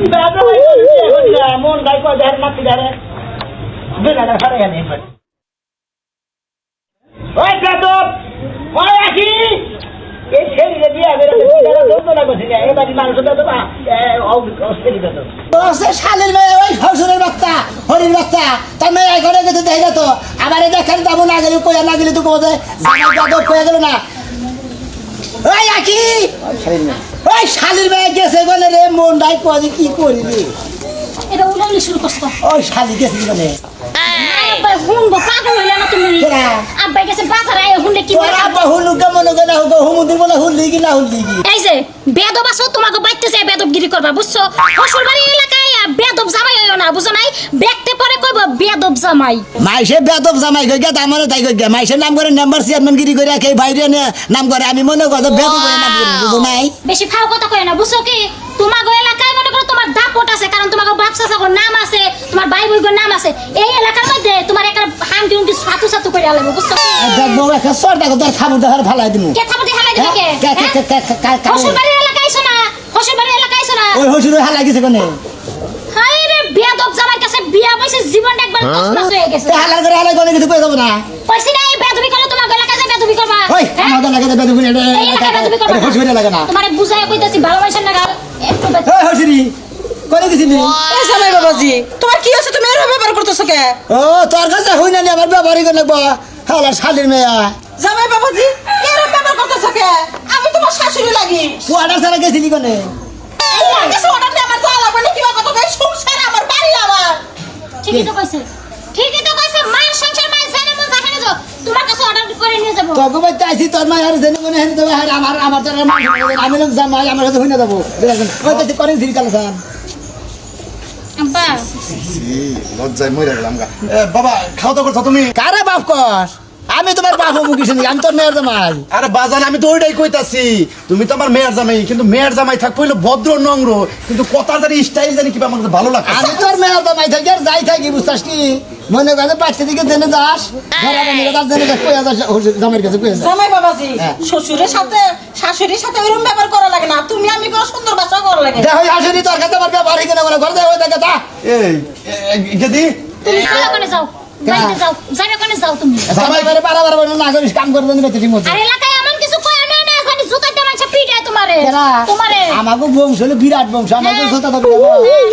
দাদা মন গাই কয় দেয় নাতি দাঁড়ে 2000 সাড়ে গেলে ওই বেদব ওই আসি এই ছেলে দিয়ে দোলা করছি না এবারে মানুষ বেদব অস্থির বেদব শালের মেয়ে ওই শ্বশুরের বাচ্চা হরির বাচ্চা তার মেয়ে ঘরে গেছে দেখে তো আবার দেখেন যাবো না গেলে কয়া না গেলে তো কোথায় বেদব কয়ে গেল না ওই আকি ওই শালির মেয়ে গেছে বলে রে মন ডাই কয়ে কি করিলি এটা উলাউলি শুরু করছ ওই শালি গেছে বলে আব্বা হুনবো পাগল হইলা না তুমি আব্বা গেছে বাজারে আয় হুনলে কি তোর আব্বা হুনু কেমন গেলে হুগো হুমুদির বলে হুনলি কি না হুনলি কি এই যে বেদব আছো তোমাকে বাইতেছে বেদবগিরি করবা বুঝছো শ্বশুরবাড়ি এলাকায় বেদব জামাই হইও না বুঝো নাই দেখতে পরে কইব বেদব জামাই মাইসে বেদব জামাই কই গেত আমার তাই কই গে মাইসে নাম করে নাম্বার চেয়ারম্যান গিরি করে রাখে বাইরে নাম করে আমি মনে কথা বেদব করে নাম করি বুঝো নাই বেশি ফাও কথা কই না বুঝছো কি তোমাগো এলাকায় মনে করো তোমার দাপট আছে কারণ তোমাগো বাপ চাচাগোর নাম আছে তোমার ভাই বোনগোর নাম আছে এই এলাকার মধ্যে তোমার একটা হান্ডি উন্ডি সাতু সাতু করে আলাবো বুঝছো দেখবো একটা সরটা কথা খাবো দেখার ফালাই দিমু কে থামতে হালাই দিবে কে শ্বশুরবাড়ির এলাকায় আইছো না শ্বশুরবাড়ির এলাকায় আইছো না ওই হসুর হালাই গেছে কোনে হায় রে বেদব জামাই কাছে বিয়া বইছে জীবনটা একবার তছনছ হয়ে গেছে হালাই করে হালাই কোনে কিছু কই যাব না কইছি না এই বেদবি করলে তোমার এলাকায় যা বেদবি করবা ওই আমাদের লাগে বেদব করে এই এলাকায় বেদবি করবা হসুর লাগে না তোমারে বুঝায় কইতাছি ভালোবাসেন না একটু ওই হসুরি কোনে গেছিলি এই জামাই বাবাজি তোমার কি হচ্ছে তুমি এরকম ব্যবহার করতেছো কে ও তোর কাছে হই না আমার ব্যবহারই করে লাগবো হালা শালির মেয়া জামাই বাবাজি এরকম ব্যবহার করতেছো কে আমি তোমার শাশুড়ি লাগি কুয়াটার সারা গেছিলি কোনে কিছু অর্ডার দিয়ে আমার যাওয়া লাগবে না কি কথা কই সংসার আমার বাড়ি আমার ঠিকই তো কইছে মায়ের সংসার মায়ের জানে মন জানে যাও তোমার কাছে অর্ডার করে নিয়ে যাব তোকে বলতে আইছি তোর মায়ের আর জেনে মনে হেন দেবে আর আমার তোর আমি লোক জামাই আমার কাছে হই না যাবো ওই কাছে করে দিলি কাল সান আব্বা লজ্জায় মরে গেলাম গা বাবা খাওয়া দাওয়া করছো তুমি কারে বাপ কর আমি তোমার বাপ হবো কিছু আমি তোর মেয়ের জামাই আরে বাজান আমি তো ওইটাই কইতাছি তুমি তো আমার মেয়ের জামাই কিন্তু মেয়ের জামাই থাক পইলো ভদ্র নম্র কিন্তু কথা জানি স্টাইল জানি কি আমার কাছে ভালো লাগে আমি তোর মেয়ের জামাই থাকি আর যাই থাকি বুঝছাস কি মনে করে বাচ্চা দিকে জেনে যাস ঘরে বানিয়ে তার জেনে যাস কইয়া যাস জামাইয়ের কাছে কইয়া যাস জামাই বাবাজি হ্যাঁ। শ্বশুরের সাথে শাশুড়ির সাথে এরকম ব্যবহার করা লাগে না তুমি আমি কোনো সুন্দর ভাষা করা লাগে দেখো আসেনি তোর কাছে আমার ব্যবহার কিনা বলে ঘরে যাই ওই দেখে যা এই যদি তুমি চলো কোনে যাও বাইরে যাও জানে কোনে যাও তুমি জামাই করে বারবার বলে না করিস কাম করে দেন বেটি মতো আর এলাকায় এমন কিছু কই না না জানি জুতাটা মাইছে পিটায় তোমারে তোমারে আমাকে বংশ হলো বিরাট বংশ আমাকে কথা তো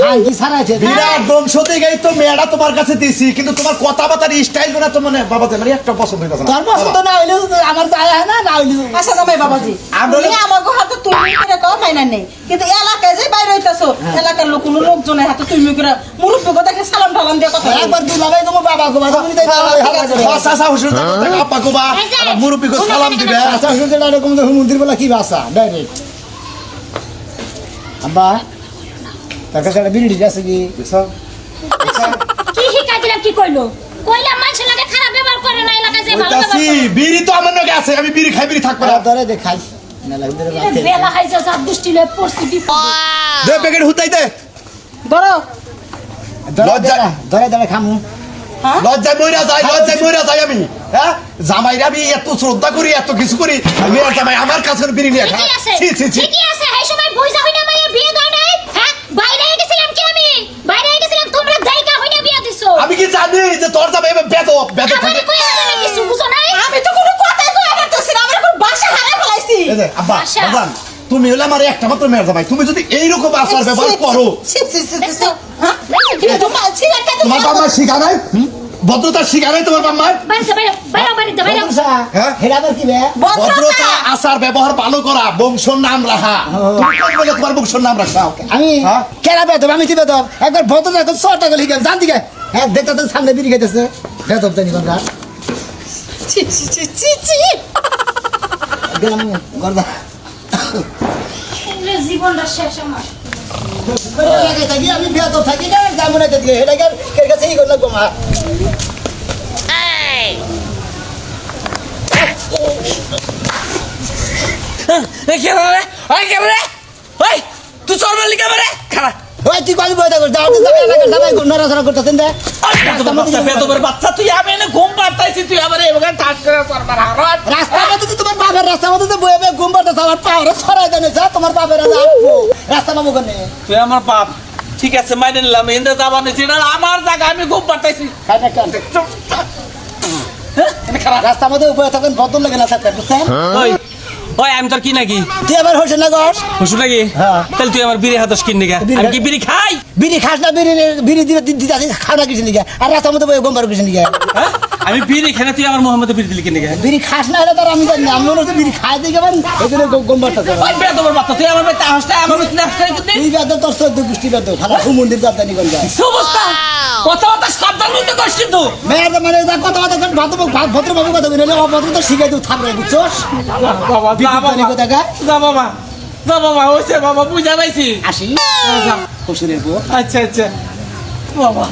হাই কি ছাড়াইছে বিরাট বংশতে গাই তো মেয়েটা তোমার কাছে দিছি কিন্তু তোমার কথাবার্তার স্টাইল গুলো তো মানে বাবা আমার একটা পছন্দ হইতাছে না তোর পছন্দ না হইলেও আমার যায় হয় না না হইলেও আচ্ছা জামাই বাবাজি আমরা- তুমি আমাকে হাতে তুমি করে কও নাই না নেই কিন্তু এলাকায় যে বাইরে হইতাছো এলাকার কোনো লোকজনের হাতে তুমি করে মুরব্বি কথা দেখে সালাম টালাম দিয়ে কথা একবার দুলাভাই তোমার বাবা গো বাবা তুমি তাই চাচা হুজুর আপা গোবা আর মুরব্বি গো সালাম দিবে আচ্ছা শুনতে এরকম তো মন্দির বলা কি ভাষা ডাইরেক্ট আব্বা তার কাছে একটা বিড়ি আছে কি কি শিখাই দিলাম কি কইলো কইলাম মানুষের লাগে খারাপ ব্যবহার করে না এলাকায় যে ভালো ব্যবহার ওইতাছি বিড়ি তো আমার নাকি আছে আমি বিড়ি খাই বিড়ি থাকবো না ধরে দেখাই না লাগবে রে করে বেলা খাইছে সব দুষ্টি লয়ে পড়ছি বিপদ দে প্যাকেট হুতাই দে ধরো ধরে ধরে খামু হ্যাঁ লজ্জায় মইরা যাই আমি হ্যাঁ জামাইরা আমি এত শ্রদ্ধা করি এত কিছু করি আমি আর জামাই আমার কাছে বিড়ি নিয়ে খা ঠিকই আছে ছি ছি ছি ঠিকই আছে এই সময় বুঝা হইনা মাইয়া বিয়ে দাও নাই হ্যাঁ বাইরে গেছিলাম কি আমি বাইরে গেছিলাম তোমরা দাইকা হইনা বিয়ে দিছো আমি কি জানি যে তোর জামাই বেদব আমারে থাকে কই না কিছু বুঝো নাই আমি তো কোনো কথাই কই পারতেছি না আমার কোন ভাষা হারাই ফেলাইছি এই যে আব্বা আশা। বাবান তুমি হলে আমার একটা মাত্র মেয়ের জামাই তুমি যদি এইরকম আচার ব্যবহার করো ছি ছি ছি ছি হ্যাঁ তোমার ছি একটা তোমার বাবা শিখা নাই ভদ্রতা শিখা নাই তোমার বাবা বাইরে হ্যাঁ? হেরা আবার কি বে ভদ্রতা আচার ব্যবহার ভালো করা বংশর নাম রাখা তুমি কোন বলে তোমার বংশর নাম রাখা আমি হ্যাঁ? কেরা বেদব আমি কি বেদব একবার ভদ্র এখন সরটা গলি গেল জান দিকে হ্যাঁ দেখতে তো সামনে বিড়ি খাইতেছে বেদব জানি কোনটা ছি ছি ছি ছি ছি গেলাম গর্দা জীবনটা শেষ আমার আমি বেদব থাকি না যাবো না দিকে এটা কে কাছে ই করলাম মা ক্যামেরা ওই ক্যামেরা ওই তুই চল মারলি ক্যামেরা খারাপ ওই তুই কবি বইতা কর যাও সবাই নড়াচড়া করতেছেন দে বেতবের বাচ্চা তুই আমি এনে ঘুম পাড়তাইছি তুই আবার এবারে ঠাস করে করবার হারাত রাস্তার মধ্যে তো তোমার বাবার রাস্তার মধ্যে তো বয়ে বয়ে ঘুম পাড়তে আমার পাওয়ারে ছড়াই দেনে যা তোমার বাবার রাস্তা পাবো কেন তুই আমার বাপ ঠিক আছে মাইনে নিলাম এনতে যাবা নিছি এটা আমার জায়গা আমি ঘুম পাড়তাইছি খাই না কেন রাস্তার মধ্যে উপরে তখন বদল লাগে না থাকতে বুঝছেন ওই ওই আমি তোর কি নাকি তুই আবার হইছে না গস হুসু নাকি হ্যাঁ। তাহলে তুই আমার বিড়ি হাতস কিন নিগা বিড়ি আমি কি বিড়ি খাই বিড়ি খাস না বিড়ি দিতে আসিস খাওয়া কিছু নিকে আর রাস্তার মধ্যে গম্বার কিছু নিকে হ্যাঁ? আমি বিড়ি খাই না তুই আমার মোহাম্মদে বিড়ি দিলি কিন নিগা বিড়ি খাস না এটা তার আমি জানি না আমি মনে হচ্ছে বিড়ি খাই দিয়ে গেবেন এখানে গম্বারটা ওই বেদবের বাচ্চা তুই আমার বাড়িতে আসতে আমার বাড়িতে আসতে তুই বেদ তোর চোদ্দ গোষ্ঠী বেদ ভালো মন্দির যাত্রানি কোন যায় অবস্থা কথাবার্তা সাবধান হইতে কষ্ট কিন্তু মেয়ের মানে কথা কথা ভদ্রবাবু কথা বলে অভদ্র তো শিখাই দেবো থাকবে বুঝছোস বাবা যা বিপদ বাবা দেখা যা বাবা যা বাবা হইছে বাবা বুঝা পাইছি আসি শ্বশুরের বউ আচ্ছা আচ্ছা বাবা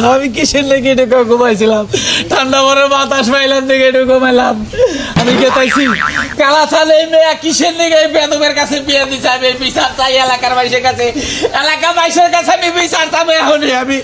আমি কিসের লেগে এটা ঘুমাইছিলাম ঠান্ডা বড় বাতাস পাইলাম দেখে একটু ঘুমাইলাম আমি গেতাইছি কালা ছালে মেয়ে কিসের লেগে বেদবের কাছে বিয়ে দিছে আমি বিচার চাই এলাকার মানুষের কাছে এলাকার মানুষের কাছে আমি বিচার চাই এখন আমি